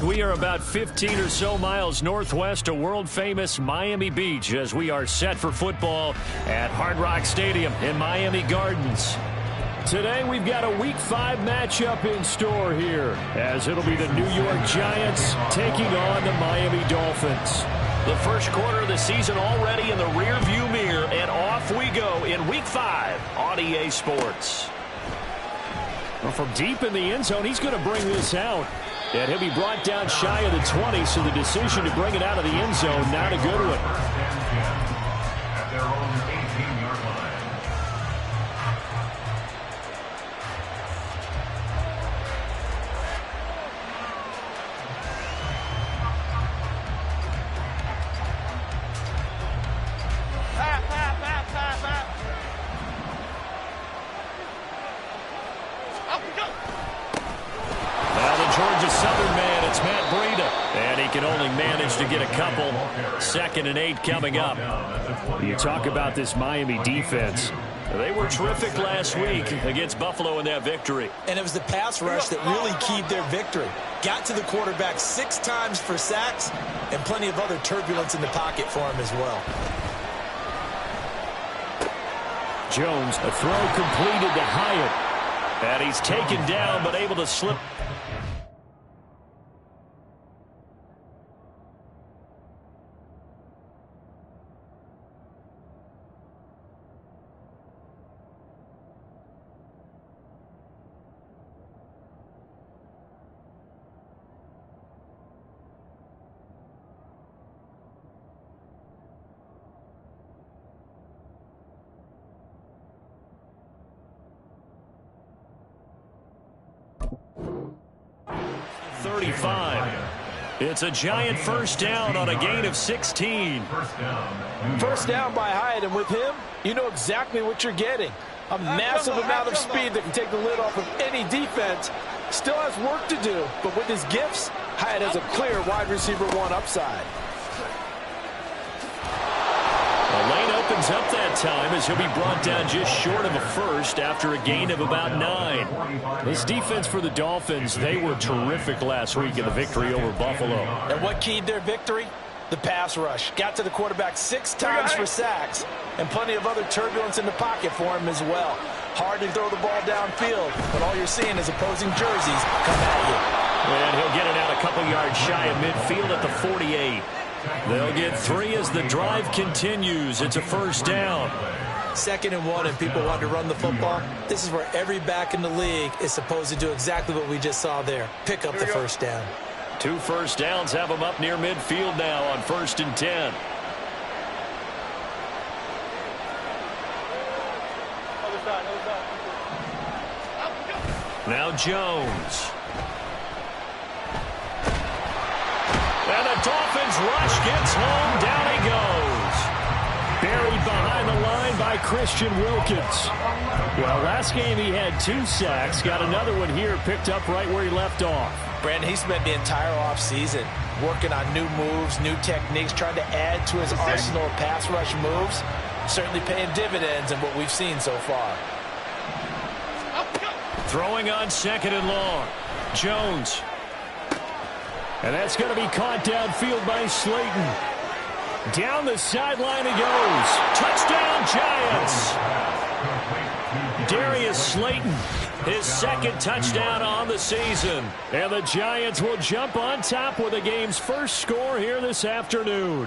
We are about 15 or so miles northwest of world-famous Miami Beach as we are set for football at Hard Rock Stadium in Miami Gardens. Today we've got a Week 5 matchup in store here as it'll be the New York Giants taking on the Miami Dolphins. The first quarter of the season already in the rearview mirror, and off we go in Week 5 on EA Sports. Well, from deep in the end zone, he's going to bring this out. And he'll be brought down shy of the 20, so the decision to bring it out of the end zone, not a good one. At their own 18-yard line. Can only manage to get a couple. 2nd and 8 coming up. You talk about this Miami defense. They were terrific last week against Buffalo in that victory. And it was the pass rush that really keyed their victory. Got to the quarterback 6 times for sacks and plenty of other turbulence in the pocket for him as well. Jones, a throw completed to Hyatt. And he's taken down but able to slip. It's a Giant first down on a gain of 16. First down by Hyatt, and with him, you know exactly what you're getting. A massive amount of speed that can take the lid off of any defense. Still has work to do, but with his gifts, Hyatt has a clear wide receiver 1 upside. The lane opens up that time as he'll be brought down just short of a first after a gain of about 9. This defense for the Dolphins, they were terrific last week in the victory over Buffalo. And what keyed their victory? The pass rush. Got to the quarterback 6 times for sacks, and plenty of other turbulence in the pocket for him as well. Hard to throw the ball downfield, but all you're seeing is opposing jerseys come at you. And he'll get it out a couple yards shy of midfield at the 48. They'll get 3 as the drive continues. It's a first down. 2nd and 1, and people want to run the football. This is where every back in the league is supposed to do exactly what we just saw there. Pick up the first down. 2 first downs have them up near midfield now on 1st and 10. Now Jones. And the Dolphins rush gets home. Down he goes. Buried behind the line by Christian Wilkins. Well, last game he had 2 sacks. Got another one here picked up right where he left off. Brandon, he spent the entire offseason working on new moves, new techniques, trying to add to his arsenal of pass rush moves. Certainly paying dividends in what we've seen so far. Throwing on 2nd and long. Jones. And that's going to be caught downfield by Slayton. Down the sideline he goes. Touchdown, Giants. Darius Slayton, his 2nd touchdown on the season. And the Giants will jump on top with the game's first score here this afternoon.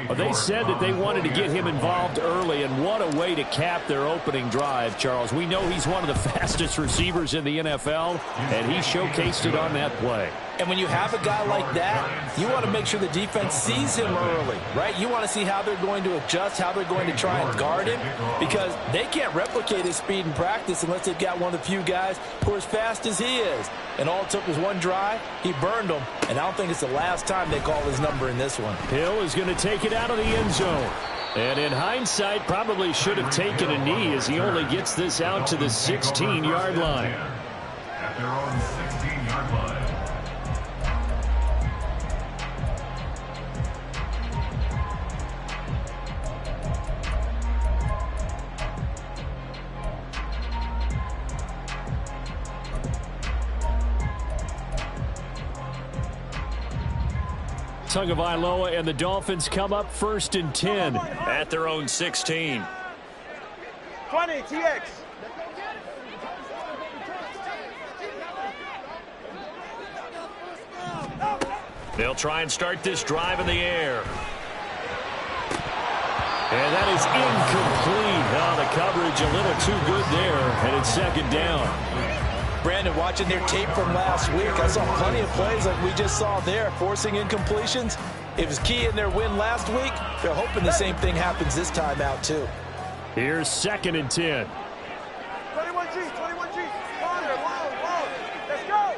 Well, they said that they wanted to get him involved early, and what a way to cap their opening drive, Charles. We know he's one of the fastest receivers in the NFL, and he showcased it on that play. And when you have a guy like that, you want to make sure the defense sees him early, right? You want to see how they're going to adjust, how they're going to try and guard him, because they can't replicate his speed in practice unless they've got one of the few guys who are as fast as he is. And all it took was one drive. He burned them, and I don't think it's the last time they call his number in this one. Hill is going to take it out of the end zone. And in hindsight, probably should have taken a knee as he only gets this out to the 16-yard line. At their own 16-yard line. Tagovailoa and the Dolphins come up 1st and 10 at their own 16. 20, TX. They'll try and start this drive in the air. And that is incomplete. Oh, the coverage a little too good there, and it's 2nd down. Brandon, watching their tape from last week, I saw plenty of plays like we just saw there, forcing incompletions. It was key in their win last week. They're hoping the same thing happens this time out, too. Here's 2nd and 10. 21G, 21G. Longer, long. Let's go.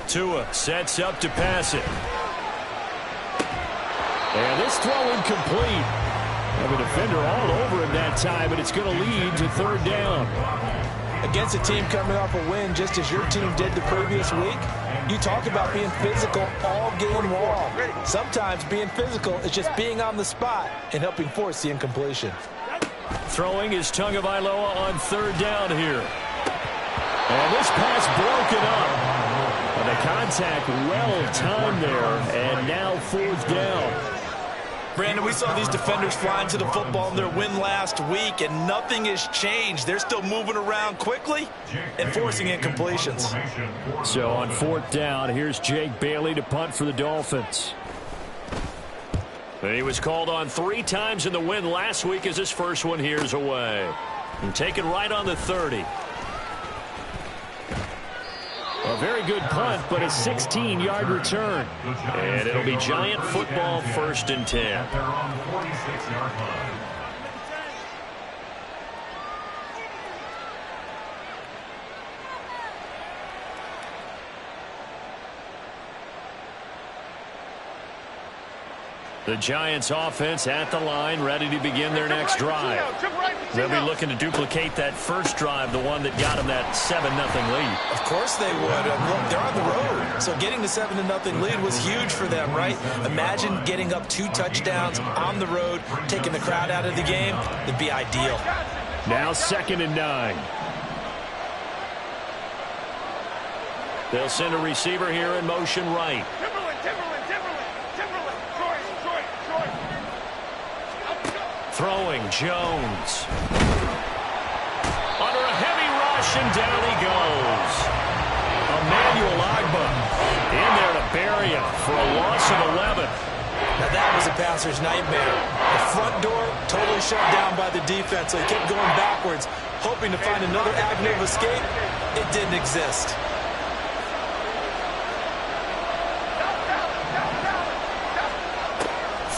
Tua sets up to pass it. And this throw incomplete. Have a defender all over him that time, and it's going to lead to 3rd down. Against a team coming off a win just as your team did the previous week, you talk about being physical all game long. Sometimes being physical is just being on the spot and helping force the incompletion. Throwing is Tagovailoa on 3rd down here. And this pass broken up. And the contact well timed there, and now 4th down. Brandon, we saw these defenders flying to the football in their win last week, and nothing has changed. They're still moving around quickly and forcing incompletions. So on 4th down, here's Jake Bailey to punt for the Dolphins. And he was called on 3 times in the win last week as his first one here's away. And taken right on the 30. A very good punt, but a 16-yard return. And it'll be Giant football 1st and 10. At their own 46-yard line. The Giants offense at the line, ready to begin their next drive. They'll be looking to duplicate that first drive, the one that got them that 7-0 lead. Of course they would. Look, they're on the road, so getting the 7-0 lead was huge for them, right? Imagine getting up 2 touchdowns on the road, taking the crowd out of the game. It'd be ideal. Now 2nd and 9. They'll send a receiver here in motion right. Throwing, Jones. Under a heavy rush, and down he goes. Emmanuel Ogbah in there to bury him for a loss of 11. Now that was a passer's nightmare. The front door totally shut down by the defense, so he kept going backwards, hoping to find another avenue of escape. It didn't exist.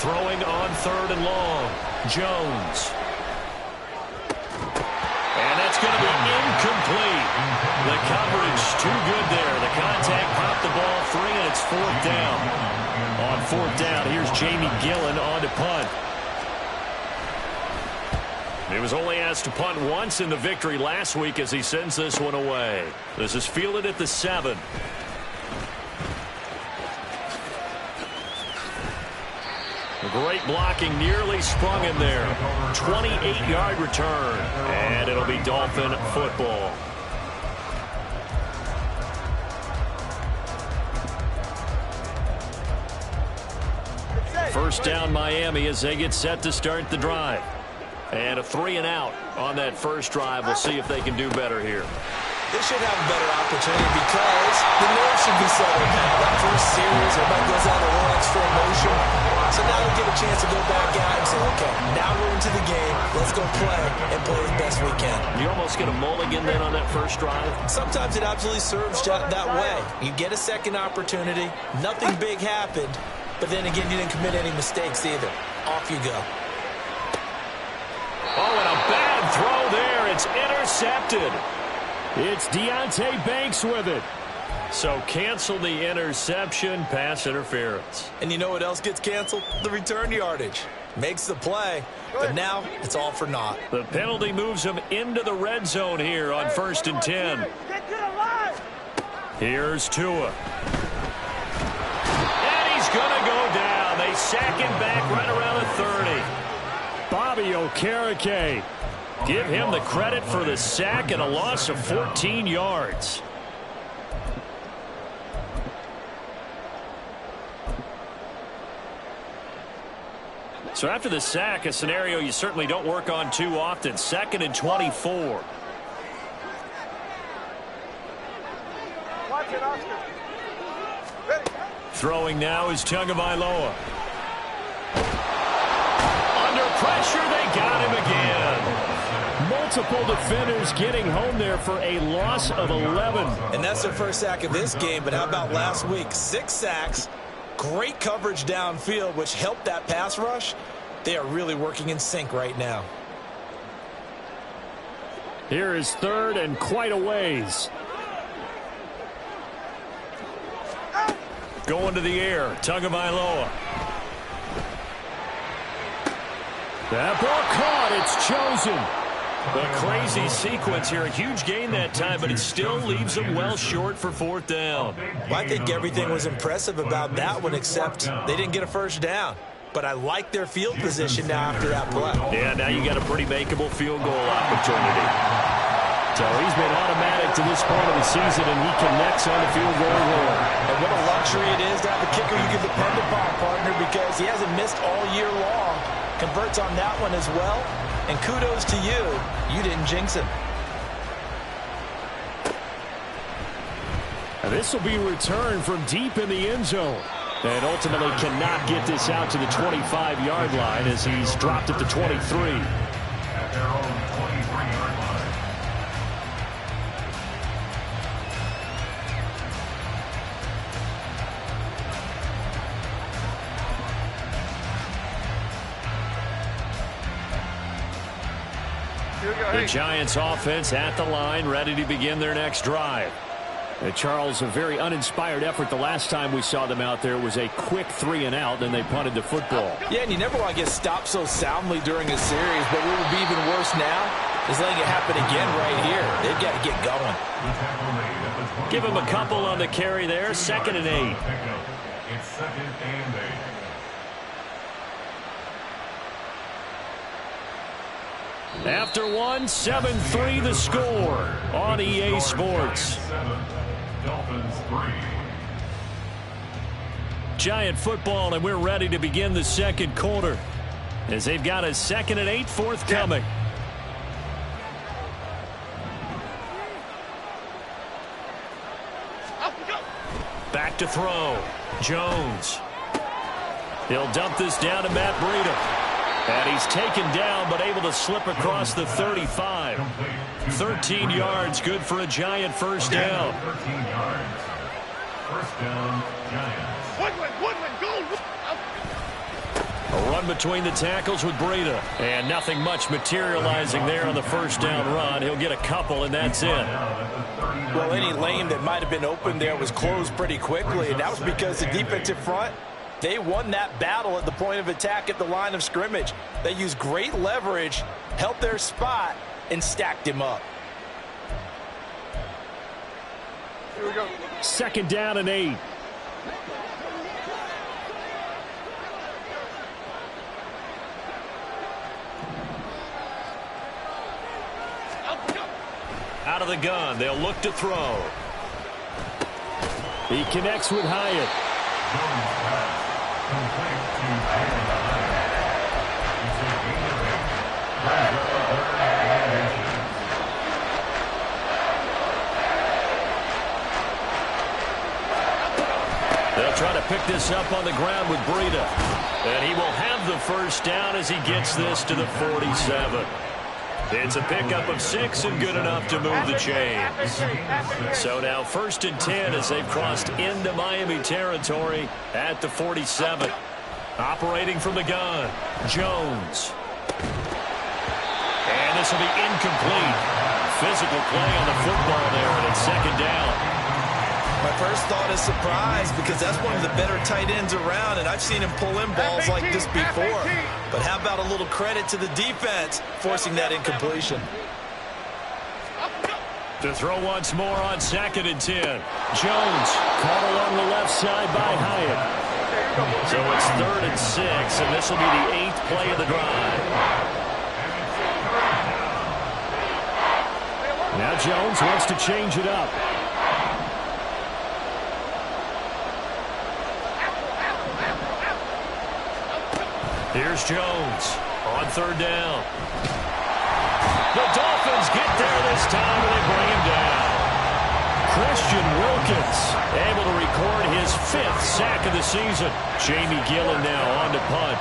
Throwing on 3rd and long. Jones. And that's going to be incomplete. The coverage too good there. The contact popped the ball free, and it's 4th down. On 4th down, here's Jamie Gillen on to punt. He was only asked to punt once in the victory last week as he sends this one away. This is fielded at the 7. Great blocking, nearly sprung him there. 28-yard return, and it'll be Dolphin football. First down Miami as they get set to start the drive. And a 3-and-out on that first drive. We'll see if they can do better here. They should have a better opportunity because the nerves should be settled now. That first series, everybody goes out a little extra emotion. So now they'll get a chance to go back out and say, okay, now we're into the game. Let's go play and play as best we can. You almost get a mulligan then on that first drive? Sometimes it absolutely serves that way. You get a second opportunity. Nothing big happened. But then again, you didn't commit any mistakes either. Off you go. Oh, and a bad throw there. It's intercepted. It's Deonte Banks with it. So cancel the interception, pass interference. And you know what else gets canceled? The return yardage. Makes the play, but now it's all for naught. The penalty moves him into the red zone here on 1st and 10. Here's Tua. And he's going to go down. They sack him back right around the 30. Bobby Okereke. Give him the credit for the sack and a loss of 14 yards. So after the sack, a scenario you certainly don't work on too often. 2nd and 24. Watch it, Oscar. Ready. Throwing now is Tagovailoa. Under pressure, they got him again. Multiple defenders getting home there for a loss of 11. And that's their first sack of this game, but how about last week? 6 sacks, great coverage downfield, which helped that pass rush. They are really working in sync right now. Here is 3rd and quite a ways. Going to the air, Tagovailoa. That ball caught, it's chosen. A crazy sequence here, a huge gain that time, but it still leaves them well short for 4th down. Well, I think everything was impressive about that one, except they didn't get a first down. But I like their field position now after that play. Yeah, now you got a pretty makeable field goal opportunity. So he's been automatic to this point of the season, and he connects on the field goal line. And what a luxury it is to have a kicker you can depend upon, partner, because he hasn't missed all year long. Converts on that one as well. And kudos to you. You didn't jinx him. And this will be returned from deep in the end zone. And ultimately cannot get this out to the 25-yard line as he's dropped at the 23. At their own 23-yard line. The Giants offense at the line, ready to begin their next drive. And Charles, a very uninspired effort the last time we saw them out there was a quick 3-and-out, then they punted the football. Yeah, and you never want to get stopped so soundly during a series, but what would be even worse now is letting it happen again right here. They've got to get going. Give him a couple on the carry there, 2nd and 8. It's 2nd and 8. After one, 7-3 the score on EA Sports. Dolphins 3. Giant football, and we're ready to begin the second quarter as they've got a 2nd and 8 forthcoming. Back to throw. Jones. He'll dump this down to Matt Breida. And he's taken down, but able to slip across the 35. 13 yards, good for a Giant first down. 13 yards. First down, Giants. Woodland, go! A run between the tackles with Breida. And nothing much materializing there on the first down run. He'll get a couple, and that's it. Well, any lane that might have been open there was closed pretty quickly, and that was because the defensive front, they won that battle at the point of attack at the line of scrimmage. They used great leverage, held their spot, and stacked him up. Here we go. 2nd down and 8. Out of the gun, they'll look to throw. He connects with Hyatt. They'll try to pick this up on the ground with Breida. And he will have the first down as he gets this to the 47. It's a pickup of 6 and good enough to move the chains. So now 1st and 10 as they've crossed into Miami territory at the 47. Operating from the gun, Jones. And this will be incomplete. Physical play on the football there, and it's 2nd down. My first thought is surprise, because that's one of the better tight ends around, and I've seen him pull in balls like this before. But how about a little credit to the defense forcing that incompletion? To throw once more on 2nd and 10. Jones caught along the left side by Hyatt. So it's 3rd and 6, and this will be the 8th play of the drive. Now Jones wants to change it up. Here's Jones on third down. The Dolphins get there this time, and they bring him down. Christian Wilkins able to record his 5th sack of the season. Jamie Gillen now on to punt.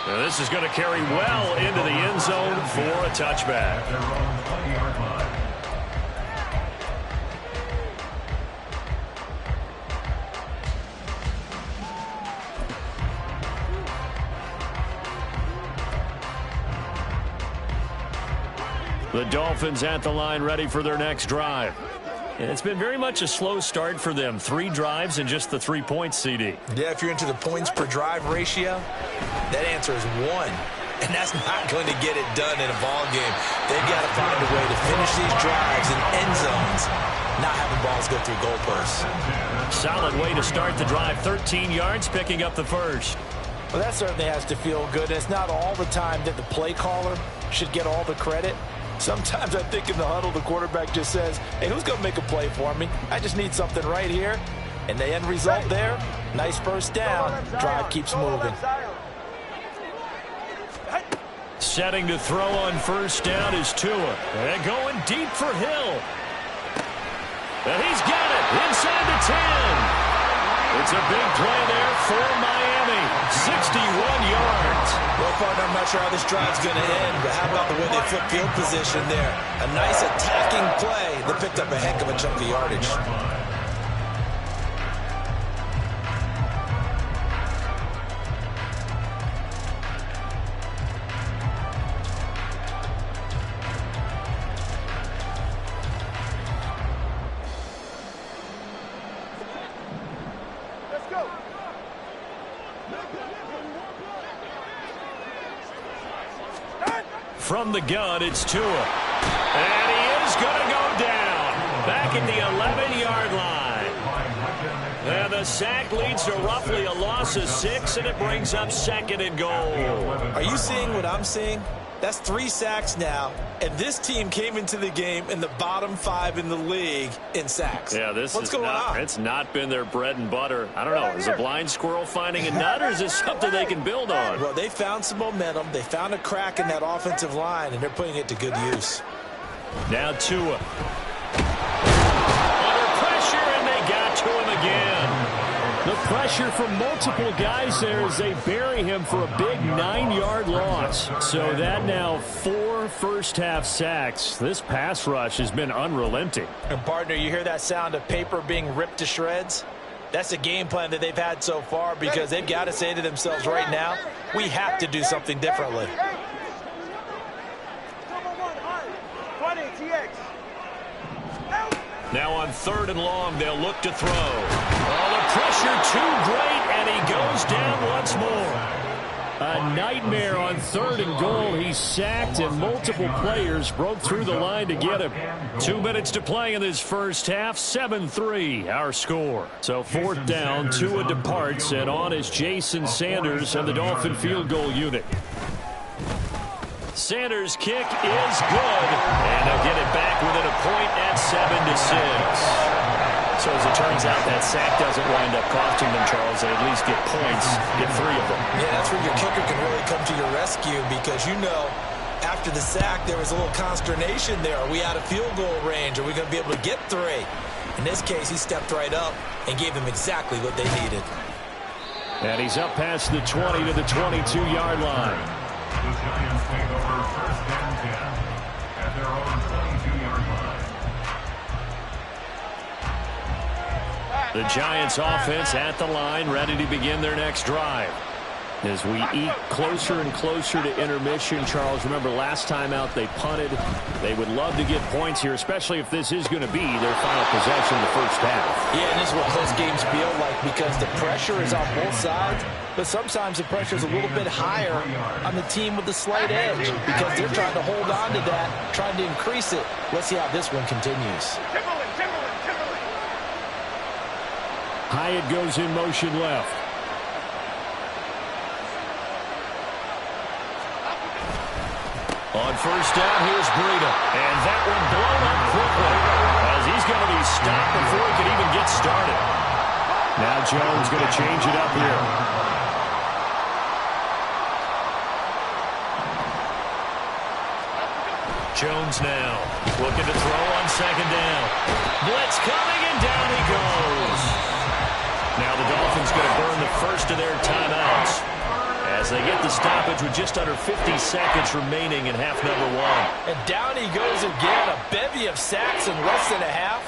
Now this is going to carry well into the end zone for a touchback. The Dolphins at the line, ready for their next drive. And it's been very much a slow start for them. 3 drives and just the 3 points, CD. Yeah, if you're into the points per drive ratio, that answer is 1. And that's not going to get it done in a ball game. They've got to find a way to finish these drives in end zones, not having balls go through goalposts. Solid way to start the drive. 13 yards, picking up the first. Well, that certainly has to feel good. It's not all the time that the play caller should get all the credit. Sometimes I think in the huddle, the quarterback just says, hey, who's going to make a play for me? I just need something right here. And the end result there, nice first down. Drive keeps moving. Setting to throw on first down is Tua. And going deep for Hill. And he's got it inside the 10. It's a big play there for Miami. 61 yards. Well, partner, I'm not sure how this drive's going to end, but how about the way they flip field position there? A nice attacking play that picked up a heck of a chunk of yardage. From the gun, it's Tua. And he is going to go down. Back at the 11-yard line. And the sack leads to roughly a loss of 6, and it brings up 2nd and goal. Are you seeing what I'm seeing? That's 3 sacks now, and this team came into the game in the bottom 5 in the league in sacks. Yeah, What's going on? It's not been their bread and butter. I don't know. Is a blind squirrel finding a nut, or is this something they can build on? Well, they found some momentum. They found a crack in that offensive line, and they're putting it to good use. Now Tua. Under pressure, and they got to him again. The pressure from multiple guys there as they bury him for a big 9-yard loss. So that now 4 first-half sacks. This pass rush has been unrelenting. And, partner, you hear that sound of paper being ripped to shreds? That's a game plan that they've had so far because they've got to say to themselves right now, we have to do something differently. Now on 3rd and long, they'll look to throw. Oh, the pressure too great, and he goes down once more. A nightmare on 3rd and goal. He's sacked, and multiple players broke through the line to get him. 2 minutes to play in this first half. 7-3, our score. So 4th down, Tua departs, and on is Jason Sanders and the Dolphin field goal unit. Sanders' kick is good, and they'll get it back within a point at 7-6. So as it turns out, that sack doesn't wind up costing them, Charles. They at least get points, get 3 of them. Yeah, that's where your kicker can really come to your rescue because, you know, after the sack, there was a little consternation there. Are we out of field goal range? Are we going to be able to get 3? In this case, he stepped right up and gave them exactly what they needed. And he's up past the 20 to the 22-yard line. The Giants take over 1st and 10 at their own 22-yard line. The Giants offense at the line, ready to begin their next drive. As we eke closer and closer to intermission, Charles, remember last time out they punted. They would love to get points here, especially if this is going to be their final possession of the first half. Yeah, and this is what close games feel like because the pressure is on both sides, but sometimes the pressure is a little bit higher on the team with the slight edge because they're trying to hold on to that, trying to increase it. Let's see how this one continues. Timberland. Hyatt goes in motion left. On first down, here's Breida. And that one blown up quickly as he's going to be before he could even get started. Now Jones going to change it up here. Jones now looking to throw on second down. Blitz coming, and down he goes. Now the Dolphins going to burn the first of their timeouts as they get the stoppage with just under 50 seconds remaining in half number one. And down he goes again, a bevy of sacks in less than a half.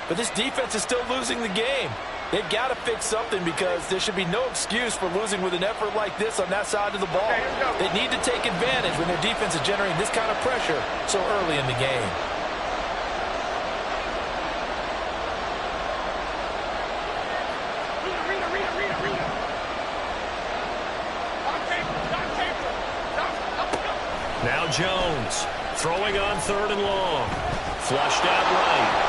But this defense is still losing the game. They've got to fix something because there should be no excuse for losing with an effort like this on that side of the ball. They need to take advantage when their defense is generating this kind of pressure so early in the game. Now Jones throwing on third and long. Flushed out right.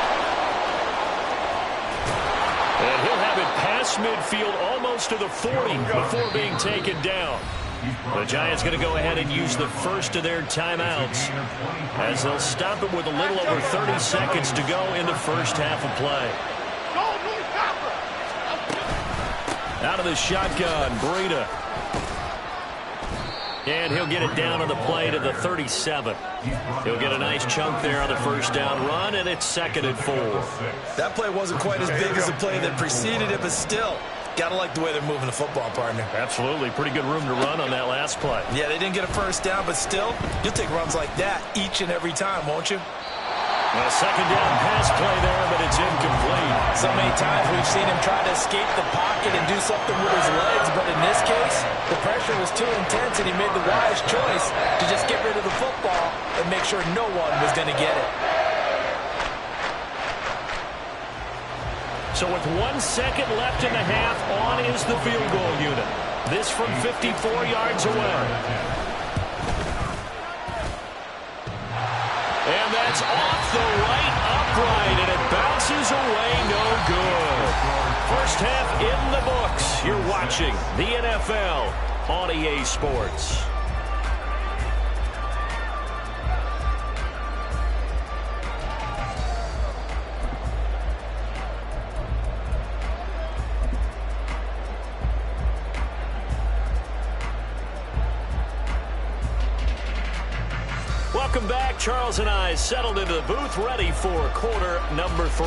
And he'll have it past midfield almost to the 40 before being taken down. The Giants going to go ahead and use the first of their timeouts as they'll stop it with a little over 30 seconds to go in the first half of play. Out of the shotgun, Breida. And he'll get it down on the play to the 37. He'll get a nice chunk there on the first down run, and it's 2nd and 4. That play wasn't quite as big as the play that preceded it, but still, gotta like the way they're moving the football, partner. Absolutely. Pretty good room to run on that last play. Yeah, they didn't get a first down, but still, you'll take runs like that each and every time, won't you? A second down pass play there, but it's incomplete. So many times we've seen him try to escape the pocket and do something with his legs, but in this case, the pressure was too intense and he made the wise choice to just get rid of the football and make sure no one was going to get it. So with 1 second left in the half, on is the field goal unit. This from 54 yards away. And that's off the right upright, and it bounces away, no good. First half in the books. You're watching the NFL on EA Sports. Welcome back. Charles and I settled into the booth, ready for quarter number 3.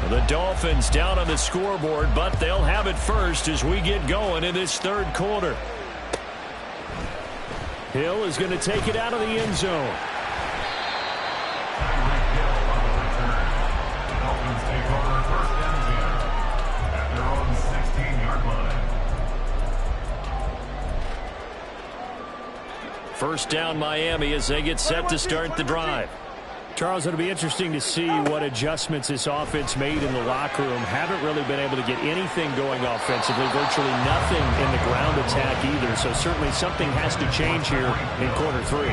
The Dolphins down on the scoreboard, but they'll have it first as we get going in this third quarter. Hill is going to take it out of the end zone. First down Miami as they get set to start the drive. Charles, it'll be interesting to see what adjustments this offense made in the locker room. Haven't really been able to get anything going offensively, virtually nothing in the ground attack either. So certainly something has to change here in quarter 3.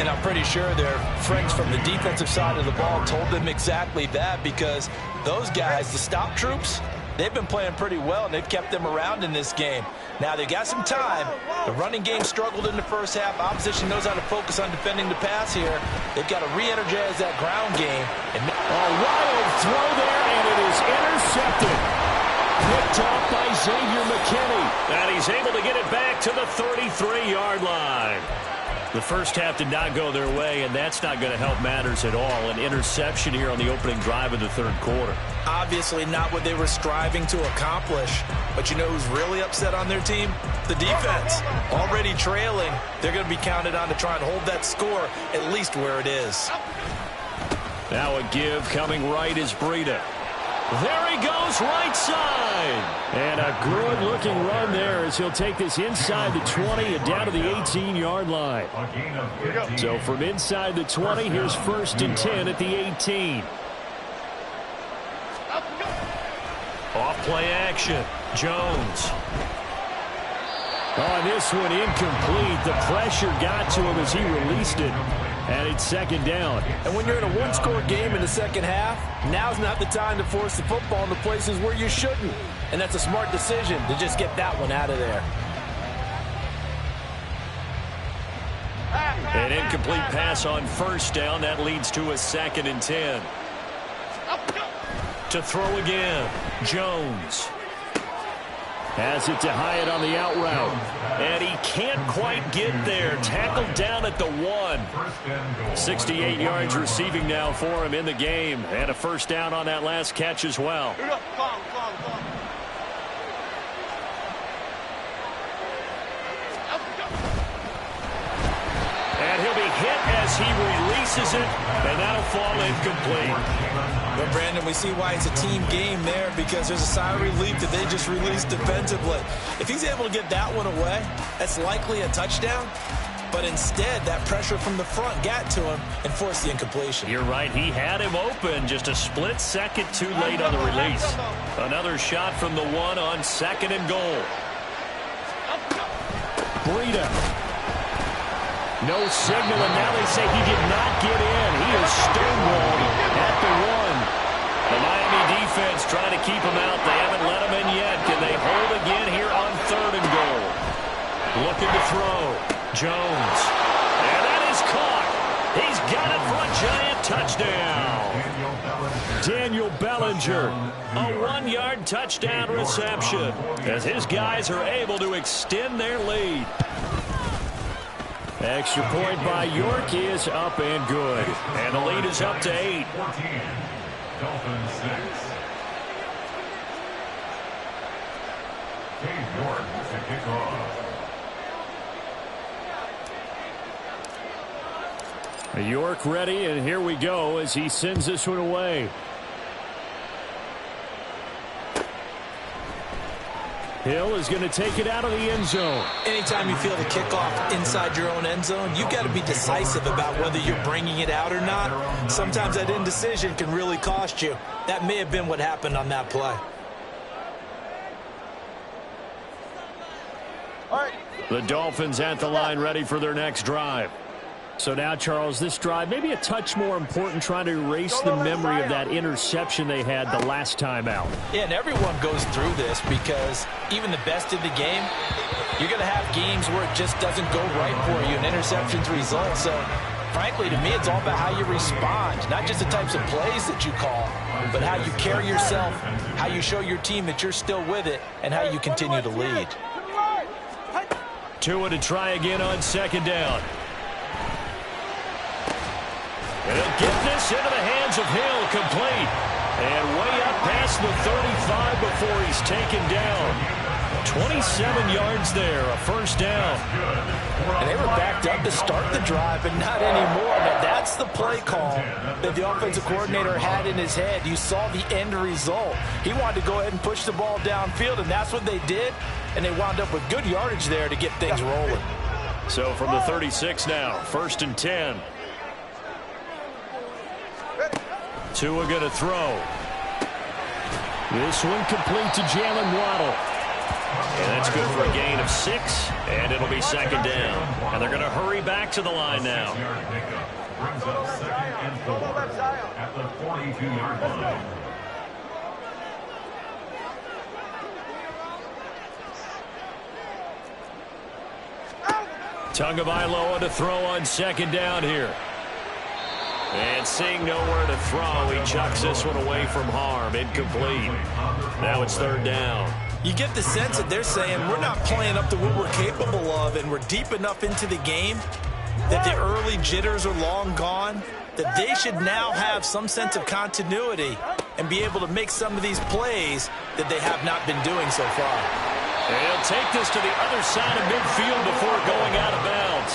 And I'm pretty sure their friends from the defensive side of the ball told them exactly that, because those guys, the stop troops, they've been playing pretty well, and they've kept them around in this game. Now, they got some time. The running game struggled in the first half. Opposition knows how to focus on defending the pass here. They've got to re-energize that ground game. And a wild throw there, and it is intercepted. Picked off by Xavier McKinney. And he's able to get it back to the 33-yard line. The first half did not go their way, and that's not going to help matters at all. An interception here on the opening drive of the third quarter. Obviously not what they were striving to accomplish. But you know who's really upset on their team? The defense. Already trailing. They're going to be counted on to try and hold that score at least where it is. Now a give coming right is Breida. There he goes, right side. And a good-looking run there as he'll take this inside the 20 and down to the 18-yard line. So from inside the 20, here's 1st and 10 at the 18. Off-play action. Jones. On this one, incomplete. The pressure got to him as he released it. And it's 2nd down. And when you're in a one-score game in the second half, now's not the time to force the football into places where you shouldn't. And that's a smart decision to just get that one out of there. An incomplete pass on first down. That leads to a 2nd and 10. To throw again, Jones. Has it to Hyatt on the out route. And he can't quite get there. Tackled down at the 1. 68 yards receiving now for him in the game. And a first down on that last catch as well. And he'll be hit as he releases it. And that'll fall incomplete. But, Brandon, we see why it's a team game there, because there's a sigh of relief that they just released defensively. If he's able to get that one away, that's likely a touchdown. But instead, that pressure from the front got to him and forced the incompletion. You're right. He had him open, just a split second too late on the release. Another shot from the 1 on 2nd and goal. Breida. No signal, and now they say he did not get in. He is stonewalled at the 1. The Miami defense trying to keep him out. They haven't let him in yet. Can they hold again here on 3rd and goal? Looking to throw. Jones. And that is caught. He's got it for a giant touchdown. Daniel Bellinger. A 1-yard touchdown reception as his guys are able to extend their lead. Extra point by York is up and good. And the lead is up to 8. 14. Dolphins 6. Dave York to kick off. York ready, and here we go as he sends this one away. Hill is going to take it out of the end zone. Anytime you feel the kickoff inside your own end zone, you've got to be decisive about whether you're bringing it out or not. Sometimes that indecision can really cost you. That may have been what happened on that play. The Dolphins at the line ready for their next drive. So now, Charles, this drive maybe a touch more important, trying to erase the memory of that interception they had the last time out. Yeah, and everyone goes through this because even the best in the game, you're going to have games where it just doesn't go right for you and interceptions result. So, frankly, to me, it's all about how you respond, not just the types of plays that you call, but how you carry yourself, how you show your team that you're still with it, and how you continue to lead. Tua to try again on 2nd down. And he'll get this into the hands of Hill, complete. And way up past the 35 before he's taken down. 27 yards there, a first down. And they were backed up to start the drive, but not anymore. Now, that's the play call that the offensive coordinator had in his head. You saw the end result. He wanted to go ahead and push the ball downfield, and that's what they did. And they wound up with good yardage there to get things rolling. So from the 36 now, 1st and 10. Tua going to throw. This one complete to Jalen Waddle. And that's good for a gain of 6, and it'll be 2nd down. And they're going to hurry back to the line now. Brings up 2nd and 4 at the 42-yard line. Tagovailoa to throw on 2nd down here. And seeing nowhere to throw, he chucks this one away from harm. Incomplete. Now it's 3rd down. You get the sense that they're saying we're not playing up to what we're capable of, and we're deep enough into the game that the early jitters are long gone, that they should now have some sense of continuity and be able to make some of these plays that they have not been doing so far. And he'll take this to the other side of midfield before going out of bounds.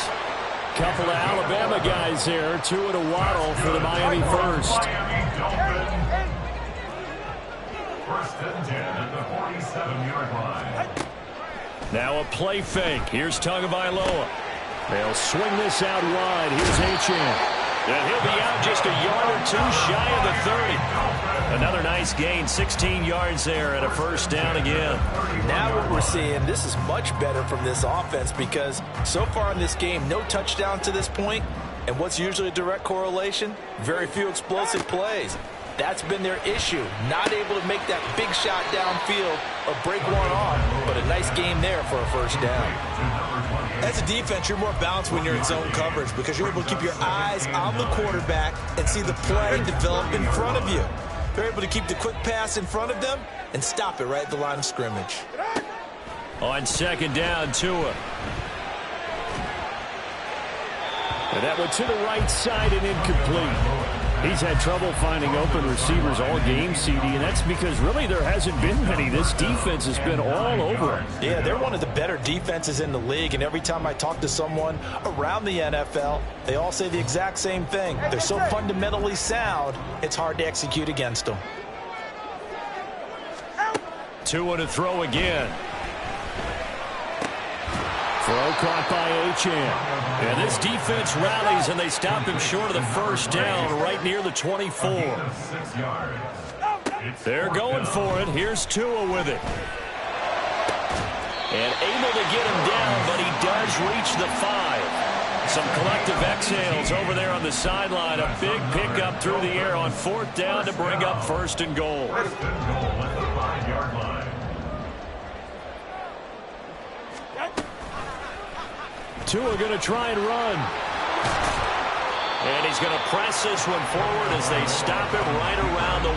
Couple of Alabama guys there. Tua to Waddle for the Miami first. Miami Dolphins. 1st and 10 at the 47-yard line. Now a play fake. Here's Tagovailoa. They'll swing this out wide. Here's Achane. And he'll be out just a yard or 2 shy of the 30. Another nice gain, 16 yards there and a first down again. Now what we're seeing, this is much better from this offense because so far in this game, no touchdown to this point. And what's usually a direct correlation? Very few explosive plays. That's been their issue. Not able to make that big shot downfield or break one off, but a nice game there for a first down. As a defense, you're more balanced when you're in zone coverage because you're able to keep your eyes on the quarterback and see the play develop in front of you. They're able to keep the quick pass in front of them and stop it right at the line of scrimmage. On second down, Tua. And that went to the right side and incomplete. He's had trouble finding open receivers all game, CD, and that's because really there hasn't been many. This defense has been all over him. Yeah, they're one of the better defenses in the league, and every time I talk to someone around the NFL, they all say the exact same thing. They're so fundamentally sound, it's hard to execute against them. Tua to throw again. Throw caught by Achane. And this defense rallies, and they stop him short of the first down right near the 24. They're going for it. Here's Tua with it. And able to get him down, but he does reach the 5. Some collective exhales over there on the sideline. A big pickup through the air on fourth down to bring up first and goal. First and goal at the 5-yard line. Tua going to try and run. And he's going to press this one forward as they stop him right around the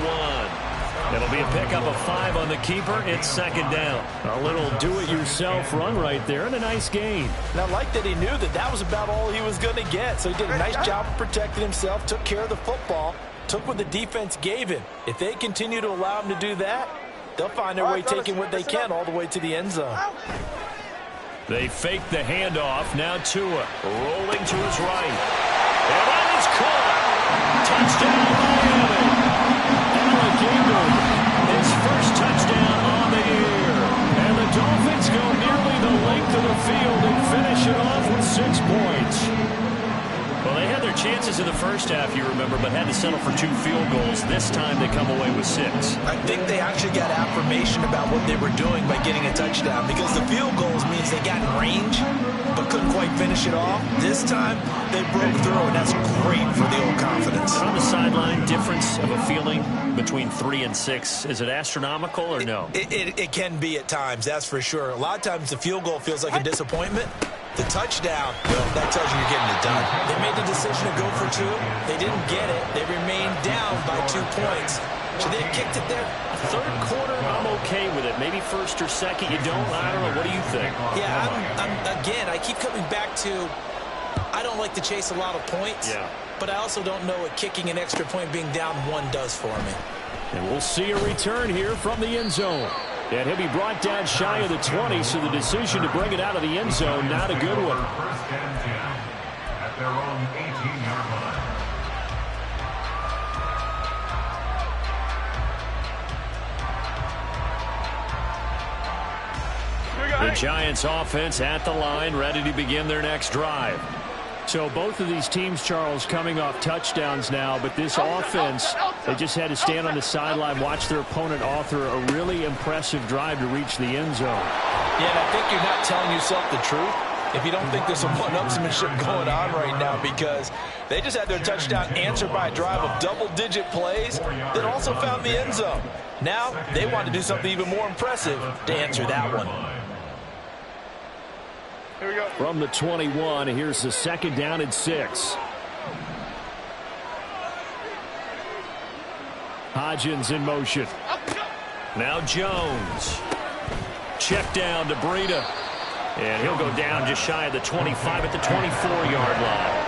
1. It'll be a pickup of 5 on the keeper. It's second down. A little do-it-yourself run right there and a nice gain. And I like that he knew that that was about all he was going to get. So he did a nice job of protecting himself, took care of the football, took what the defense gave him. If they continue to allow him to do that, they'll find their way taking what they can all the way to the end zone. They fake the handoff. Now Tua rolling to his right. And that is caught. Touchdown, Miami. Alligator, his first touchdown on the year. And the Dolphins go nearly the length of the field and finish it off with 6 points. Well, they had their chances in the first half, you remember, but had to settle for 2 field goals. This time they come away with 6. I think they actually got affirmation about what they were doing by getting a touchdown because the field goals means they got in range but couldn't quite finish it off. This time they broke through, and that's great for the old confidence. On the sideline, difference of a feeling between 3 and 6. Is it astronomical or no? It can be at times, that's for sure. A lot of times the field goal feels like a disappointment. The touchdown, well, that tells you you're getting it done. They made the decision to go for 2. They didn't get it. They remained down by 2 points. Should they have kicked it there? Third quarter, I'm okay with it. Maybe first or second, you don't. I don't know. What do you think? Yeah, again, I keep coming back to I don't like to chase a lot of points. Yeah. But I also don't know what kicking an extra point being down 1 does for me. And we'll see a return here from the end zone. And he'll be brought down shy of the 20, so the decision to bring it out of the end zone, not a good one. First and 10 at their own 18-yard line. The Giants offense at the line, ready to begin their next drive. So both of these teams, Charles, coming off touchdowns now, but this offense, they just had to stand on the sideline, watch their opponent author a really impressive drive to reach the end zone. Yeah, and I think you're not telling yourself the truth if you don't think there's some one-upsmanship going on right now, because they just had their touchdown answered by a drive of double-digit plays that also found the end zone. Now they want to do something even more impressive to answer that one. From the 21, here's the second down and 6. Hodgins in motion. Now Jones. Check down to Breida. And he'll go down just shy of the 25 at the 24-yard line.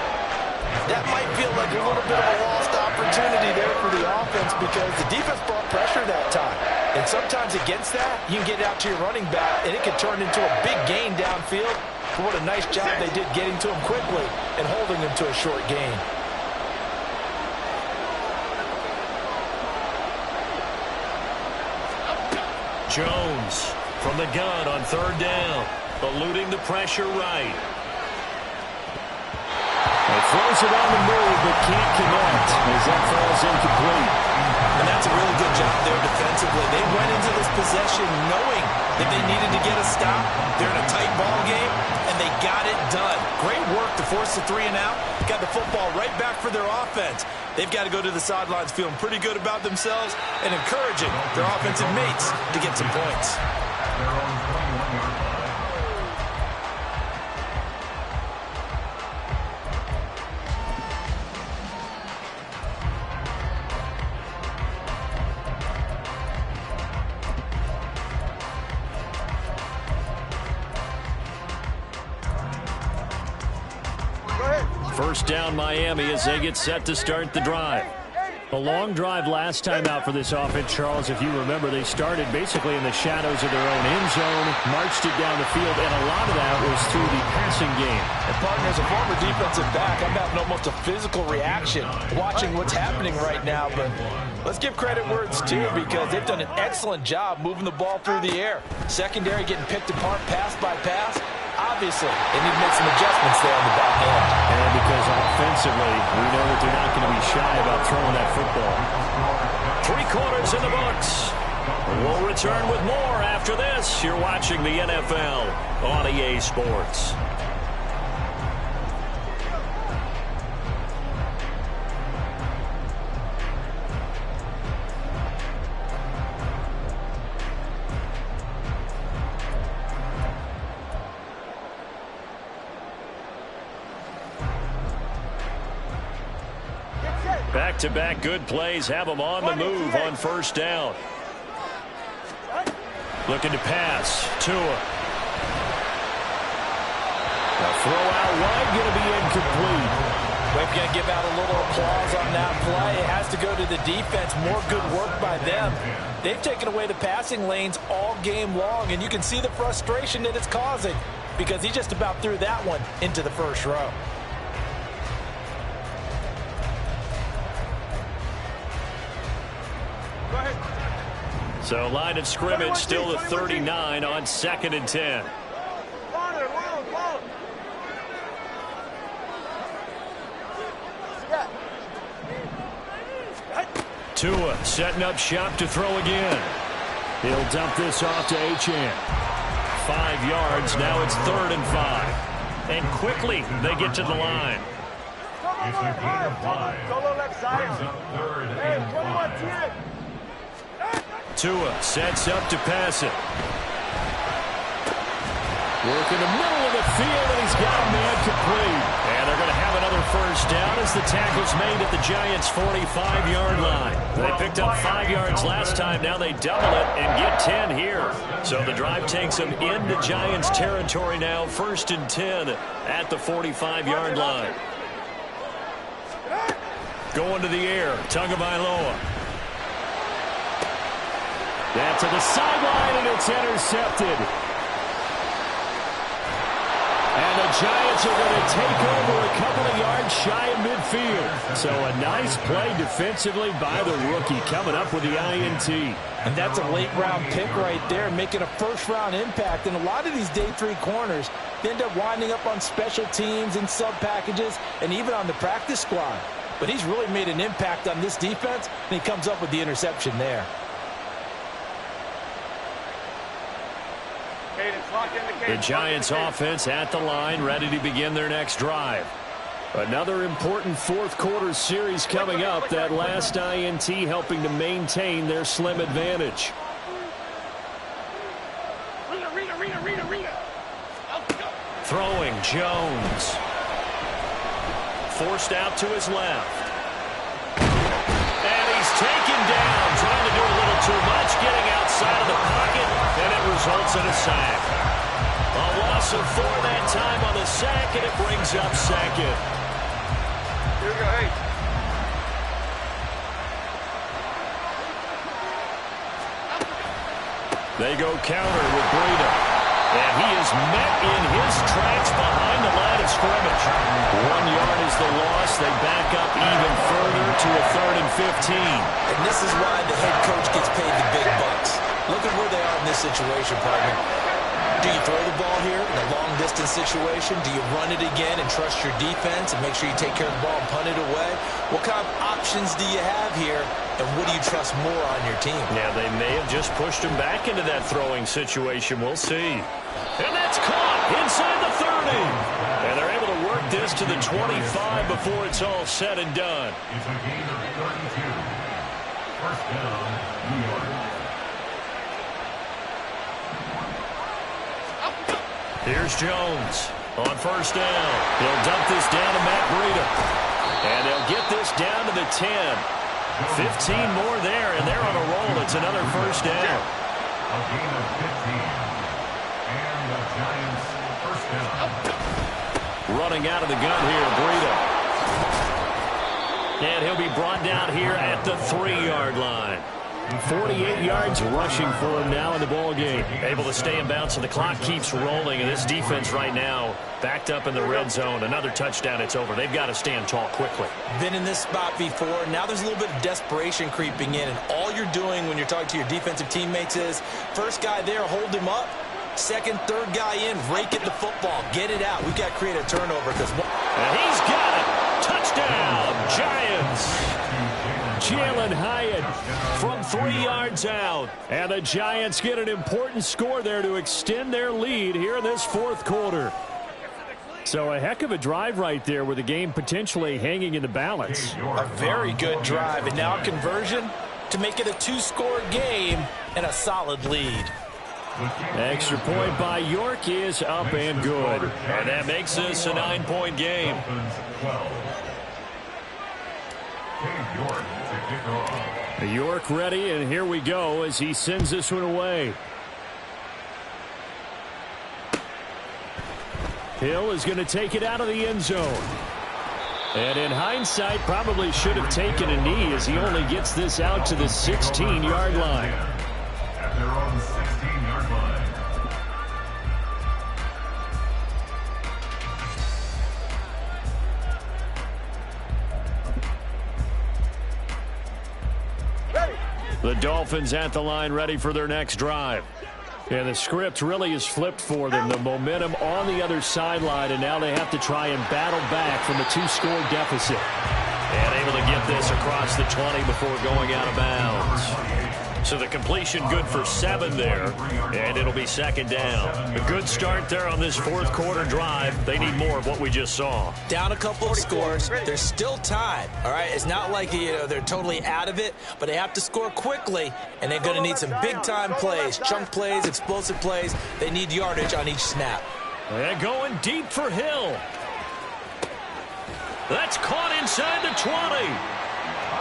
That might feel like a little bit of a lost opportunity there for the offense because the defense brought pressure that time. And sometimes against that, you can get out to your running back, and it can turn into a big gain downfield. But what a nice job they did getting to him quickly and holding him to a short gain. Jones from the gun on third down, eluding the pressure right. He throws it on the move, but can't connect as that falls incomplete. And that's a really good job there defensively. They went into this possession knowing that they needed to get a stop. They're in a tight ball game, and they got it done. Great work to force the 3 and out. Got the football right back for their offense. They've got to go to the sidelines feeling pretty good about themselves and encouraging their offensive mates to get some points. Their own 21-yard line. first down Miami as they get set to start the drive. A long drive last time out for this offense, Charles. If you remember, they started basically in the shadows of their own end zone, marched it down the field, and a lot of that was through the passing game. And partner, as a former defensive back, I'm having almost a physical reaction watching what's happening right now. But let's give credit where it's due, because they've done an excellent job moving the ball through the air. Secondary getting picked apart pass by pass. Obviously, they need to make some adjustments there on the back end. And because offensively, we know that they're not going to be shy about throwing that football. 3 quarters in the books. We'll return with more after this. You're watching the NFL on EA Sports. Back-to-back good plays have them on the move on first down. Looking to pass. Tua. The throw out wide going to be incomplete. We're going to give out a little applause on that play. It has to go to the defense. More good work by them. They've taken away the passing lanes all game long, and you can see the frustration that it's causing, because he just about threw that one into the first row. So line of scrimmage still to 39 on 2nd and 10. Tua setting up shop to throw again. He'll dump this off to Achane. 5 yards. Now it's 3rd and 5. And quickly they get to the line. It's a gain of 5. Brings up 3rd and 5. Tua sets up to pass it. Work in the middle of the field, and he's got a man complete. And they're going to have another first down as the tackle's made at the Giants' 45-yard line. They picked up 5 yards last time. Now they double it and get 10 here. So the drive takes them into Giants territory now. 1st and 10 at the 45-yard line. Going to the air. Tagovailoa. That to the sideline, and it's intercepted. And the Giants are going to take over a couple of yards shy of midfield. So a nice play defensively by the rookie, coming up with the INT. And that's a late-round pick right there, making a first-round impact. And a lot of these day 3 corners end up winding up on special teams and sub-packages and even on the practice squad. But he's really made an impact on this defense, and he comes up with the interception there. The Giants offense at the line, ready to begin their next drive. Another important 4th quarter series coming up. That last INT helping to maintain their slim advantage. Throwing Jones. Forced out to his left. And he's taken down, trying to do a little too much, getting outside of the pocket, and it results in a sack. A loss of 4 that time on the sack, and it brings up 2nd. Here we go, hey. They go counter with Breida. And he is met in his tracks behind the line of scrimmage. 1 yard is the loss. They back up even further to a 3rd and 15. And this is why the head coach gets paid the big bucks. Look at where they are in this situation, partner. Do you throw the ball here in a long-distance situation? Do you run it again and trust your defense and make sure you take care of the ball and punt it away? What kind of options do you have here, and what do you trust more on your team? Yeah, they may have just pushed him back into that throwing situation. We'll see. And that's caught inside the 30. And they're able to work this to the 25 before it's all said and done. It's a gain of 32. First down, New York. Here's Jones on first down. He'll dump this down to Matt Breida. And they'll get this down to the 10. 15 more there, and they're on a roll. It's another first down. A gain of 15. And the Giants first down. Running out of the gun here, Breida. And he'll be brought down here at the 3-yard line. 48 yards rushing for him now in the ball game. Able to stay in bounds, and the clock keeps rolling. And this defense right now backed up in the red zone. Another touchdown, it's over. They've got to stand tall quickly. Been in this spot before. Now there's a little bit of desperation creeping in. And all you're doing when you're talking to your defensive teammates is, first guy there, hold him up. Second, third guy in, rake at the football. Get it out. We've got to create a turnover. And he's got it. Touchdown, Giants. Jalen Hyatt from 3 yards out. And the Giants get an important score there to extend their lead here in this fourth quarter. So a heck of a drive right there with the game potentially hanging in the balance. A very good drive. And now a conversion to make it a 2-score game and a solid lead. Extra point by York is up and good. And that makes this a 9-point game. York ready, and here we go as he sends this one away. Hill is going to take it out of the end zone. And in hindsight, probably should have taken a knee as he only gets this out to the 16-yard line. At their own 16-yard line. The Dolphins at the line ready for their next drive. And the script really is flipped for them. The momentum on the other sideline, and now they have to try and battle back from the 2-score deficit. And able to get this across the 20 before going out of bounds. So the completion good for 7 there, and it'll be second down. A good start there on this fourth quarter drive. They need more of what we just saw. Down a couple of scores. There's still time, all right? It's not like they're totally out of it, but they have to score quickly, and they're going to need some big-time plays, chunk plays, explosive plays. They need yardage on each snap. And going deep for Hill. That's caught inside the 20.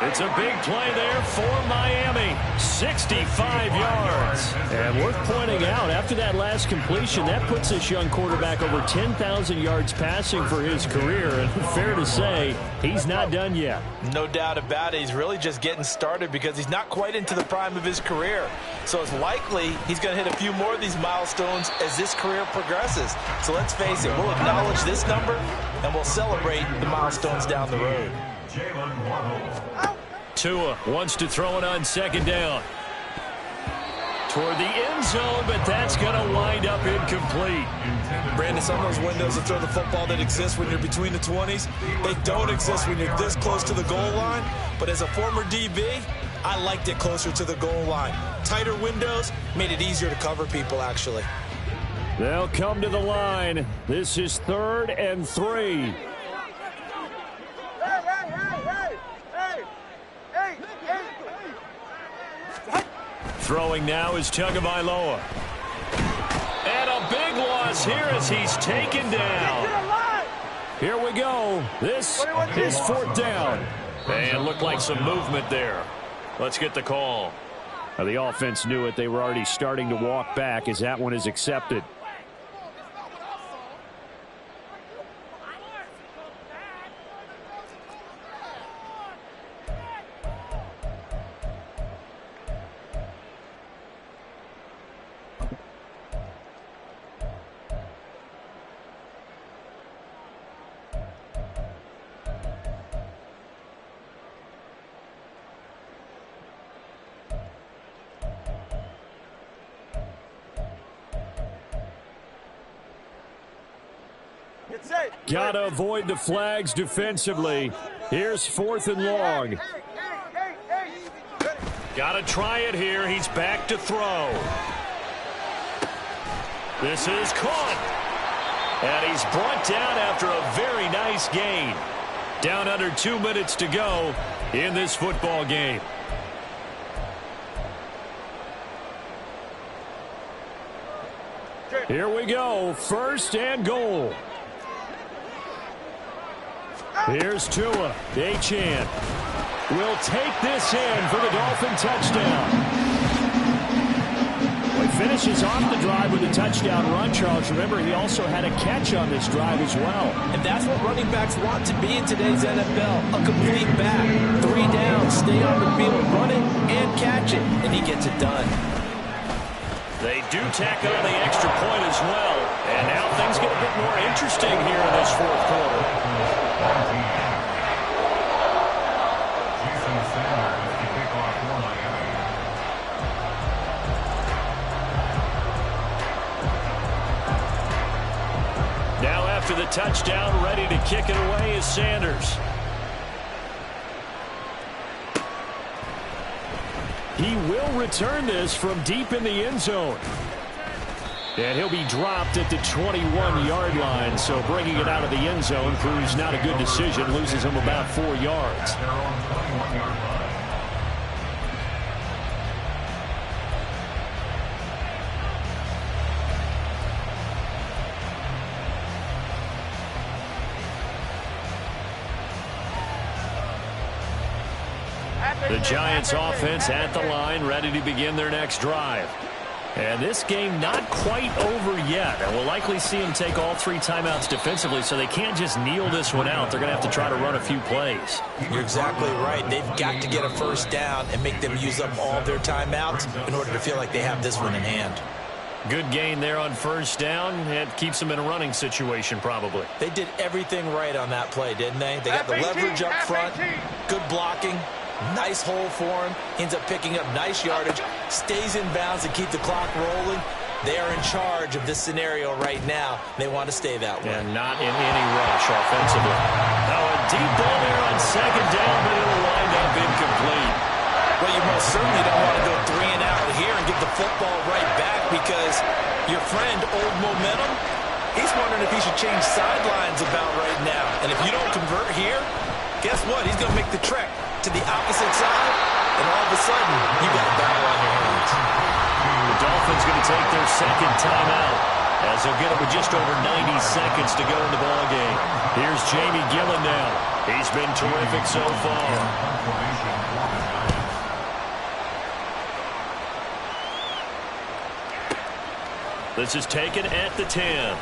It's a big play there for Miami. 65 yards. And worth pointing out, after that last completion, that puts this young quarterback over 10,000 yards passing for his career. And fair to say, he's not done yet. No doubt about it. He's really just getting started because he's not quite into the prime of his career. So it's likely he's going to hit a few more of these milestones as this career progresses. So let's face it, we'll acknowledge this number and we'll celebrate the milestones down the road. Tua wants to throw it on second down. Toward the end zone, but that's going to wind up incomplete. Brandon, some of those windows to throw the football that exist when you're between the 20s, they don't exist when you're this close to the goal line. But as a former DB, I liked it closer to the goal line. Tighter windows made it easier to cover people, actually. They'll come to the line. This is 3rd and 3. Throwing now is Tagovailoa. And a big loss here as he's taken down. Here we go. This is 4th down. And looked like some movement there. Let's get the call. Now, the offense knew it. They were already starting to walk back as that one is accepted. Got to avoid the flags defensively. Here's 4th and long. Got to try it here. He's back to throw. This is caught. And he's brought down after a very nice gain. Down under 2 minutes to go in this football game. Here we go. 1st and goal. Here's Tua. Achane will take this in for the Dolphin touchdown. finishes off the drive with a touchdown run, Charles. Remember, he also had a catch on this drive as well. And that's what running backs want to be in today's NFL. A complete back. 3 downs, stay on the field, run it, and catch it. And he gets it done. They do tack on the extra point as well. And now things get a bit more interesting here in this fourth quarter. Now after the touchdown, ready to kick it away is Sanders. He will return this from deep in the end zone. And he'll be dropped at the 21-yard line, so bringing it out of the end zone proves not a good decision, loses him about 4 yards. The Giants offense at the line, ready to begin their next drive. And this game not quite over yet. And we'll likely see them take all 3 timeouts defensively, so they can't just kneel this one out. They're going to have to try to run a few plays. You're exactly right. They've got to get a first down and make them use up all their timeouts in order to feel like they have this one in hand. Good gain there on first down. It keeps them in a running situation probably. They did everything right on that play, didn't they? They got the leverage up front, good blocking. Nice hole for him. Ends up picking up nice yardage. Stays in bounds to keep the clock rolling. They are in charge of this scenario right now. They want to stay that way. And not in any rush offensively. Now a deep ball there on second down, but it'll wind up incomplete. Well, you most certainly don't want to go 3 and out here and get the football right back because your friend, Old Momentum, he's wondering if he should change sidelines about right now. And if you don't convert here, guess what? He's going to make the trek to the opposite side, and all of a sudden, you got a battle on your hands. The Dolphins going to take their second timeout as they'll get it with just over 90 seconds to go in the ball game. Here's Jamie Gillen now. He's been terrific so far. This is taken at the 10.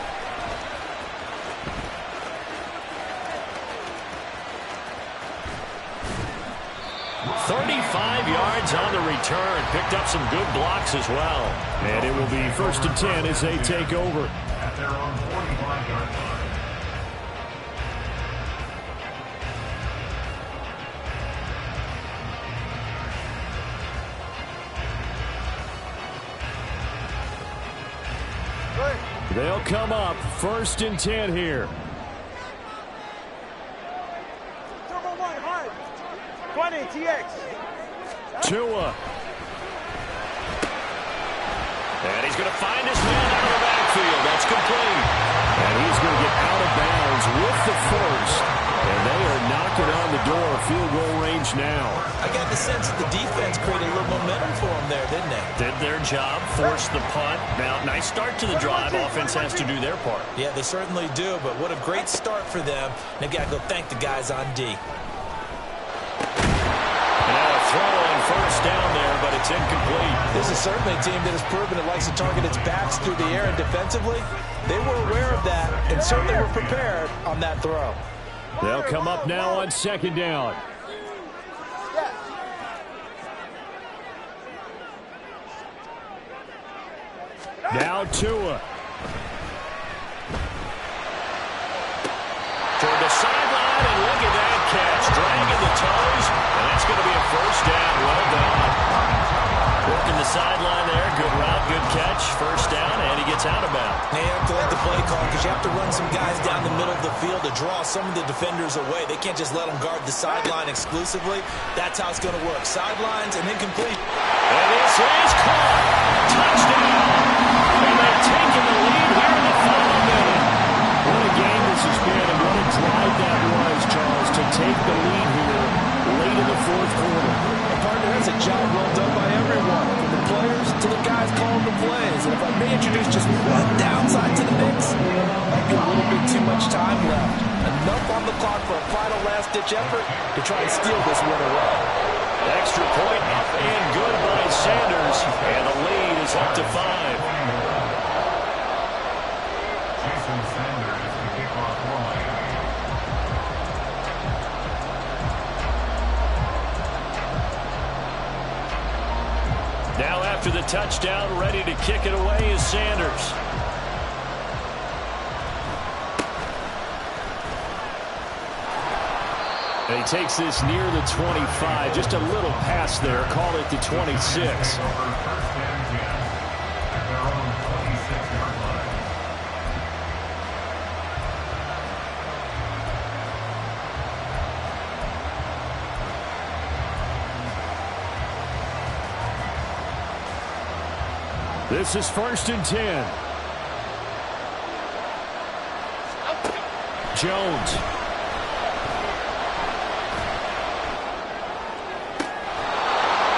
35 yards on the return. Picked up some good blocks as well. And it will be 1st and 10 as they take over. At their own 45-yard line. They'll come up 1st and 10 here. 20 TX. Tua. And he's going to find his man out of the backfield. That's complete. And he's going to get out of bounds with the first. And they are knocking on the door. Field goal range now. I got the sense that the defense created a little momentum for them there, didn't they? Did their job, forced the punt. Now, nice start to the drive. Offense has to do their part. Yeah, they certainly do, but what a great start for them. They've got to go thank the guys on D. Throw on first down there, but it's incomplete. This is certainly a team that has proven it likes to target its backs through the air, and defensively, they were aware of that and certainly were prepared on that throw. They'll come up now on 2nd down. Now Tua. Toward the sideline, and look at that catch. Dragging the toes, and that's going to be a first down. Well done. Working the sideline there. Good route, good catch. First down, and he gets out of bounds. They have to let the play call because you have to run some guys down the middle of the field to draw some of the defenders away. They can't just let them guard the sideline exclusively. That's how it's going to work. Sidelines and incomplete. And this is caught. Touchdown. And they've taken the lead here in the final minute. What a game this has been, and what a drive that was, Charles, to take the lead here late in the fourth quarter. Partner, that's a job well done by everyone, from the players to the guys calling the plays. And if I may introduce just one downside to the mix, might be a little bit too much time left. Enough on the clock for a final last-ditch effort to try and steal this win away. Extra point up and good by Sanders, and the lead is It's up to 5. Jason Sanders to kick off for Miami. Now after the touchdown, ready to kick it away is Sanders. And he takes this near the 25. Just a little pass there. Call it the 26. This is 1st and 10. Jones.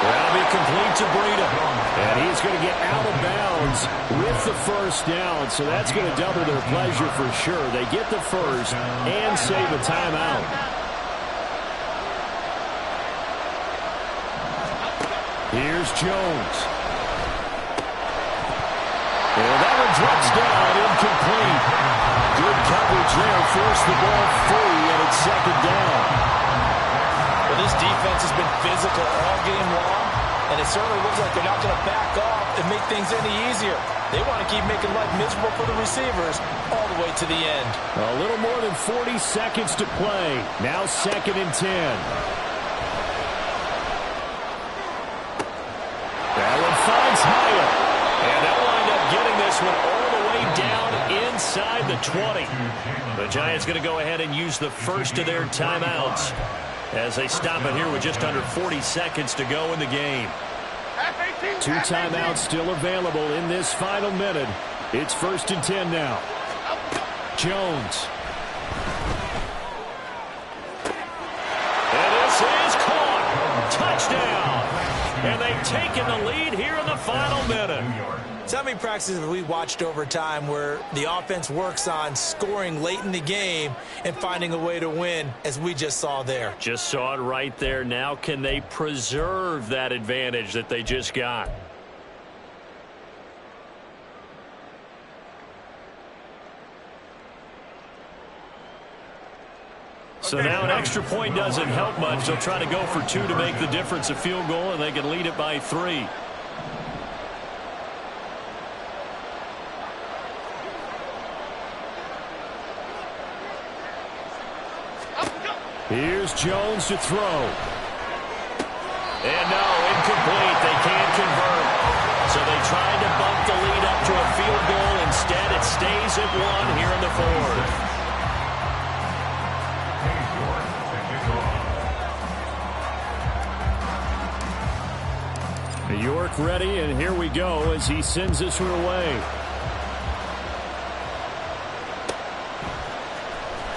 That'll be complete to Breida. And he's going to get out of bounds with the first down. So that's going to double their pleasure for sure. They get the first and save a timeout. Here's Jones. And that one drops down, incomplete. Good coverage there, forced the ball free, and it's 2nd down. Well, this defense has been physical all game long, and it certainly looks like they're not going to back off and make things any easier. They want to keep making life miserable for the receivers all the way to the end. A little more than 40 seconds to play. Now 2nd and 10. That one finds Hyatt. And they'll wind up getting this one all the way down inside the 20. The Giants going to go ahead and use the first of their timeouts as they stop it here with just under 40 seconds to go in the game. 2 timeouts still available in this final minute. It's 1st and 10 now. Jones. And this is caught. Touchdown. And they've taken the lead here in the final minute. So how many practices have we watched over time where the offense works on scoring late in the game and finding a way to win, as we just saw there? Just saw it right there. Now can they preserve that advantage that they just got? So now an extra point doesn't help much. They'll try to go for 2 to make the difference a field goal, and they can lead it by 3. Here's Jones to throw. And no, incomplete. They can't convert. So they tried to bump the lead up to a field goal. Instead, it stays at 1 here in the 4th. York ready, and here we go as he sends this one away.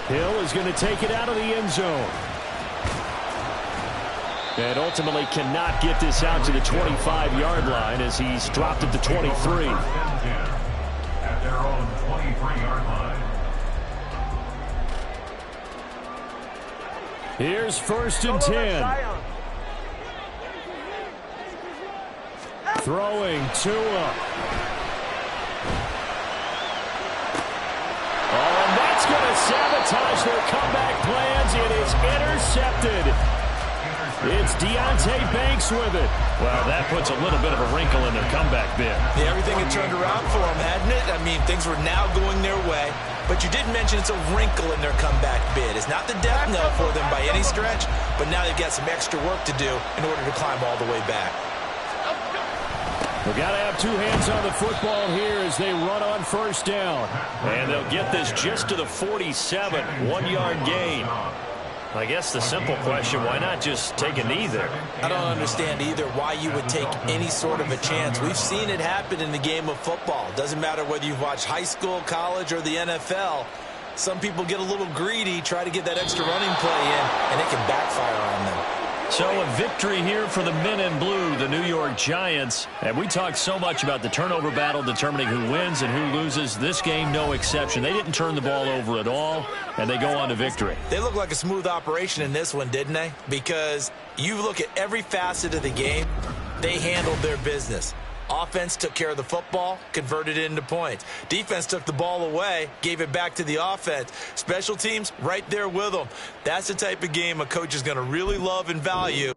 Hill is going to take it out of the end zone. And ultimately cannot get this out to the 25-yard line as he's dropped at the 23. At their own 23-yard line. Here's 1st and 10. Throwing Tua. Oh, and that's going to sabotage their comeback plans. It is intercepted. It's Deonte Banks with it. Well, that puts a little bit of a wrinkle in their comeback bid. Yeah, everything had turned around for them, hadn't it? I mean, things were now going their way. But you did mention it's a wrinkle in their comeback bid. It's not the death knell for them by any stretch, but now they've got some extra work to do in order to climb all the way back. We've got to have 2 hands on the football here as they run on 1st down. And they'll get this just to the 47, 1-yard gain. I guess the simple question, why not just take a knee there? I don't understand either why you would take any sort of a chance. We've seen it happen in the game of football. Doesn't matter whether you've watched high school, college, or the NFL. Some people get a little greedy, try to get that extra running play in, and it can backfire on them. So a victory here for the men in blue, the New York Giants. And we talked so much about the turnover battle determining who wins and who loses. This game, no exception. They didn't turn the ball over at all, and they go on to victory. They look like a smooth operation in this one, didn't they? Because you look at every facet of the game, they handled their business. Offense took care of the football, converted it into points. Defense took the ball away, gave it back to the offense. Special teams right there with them. That's the type of game a coach is going to really love and value.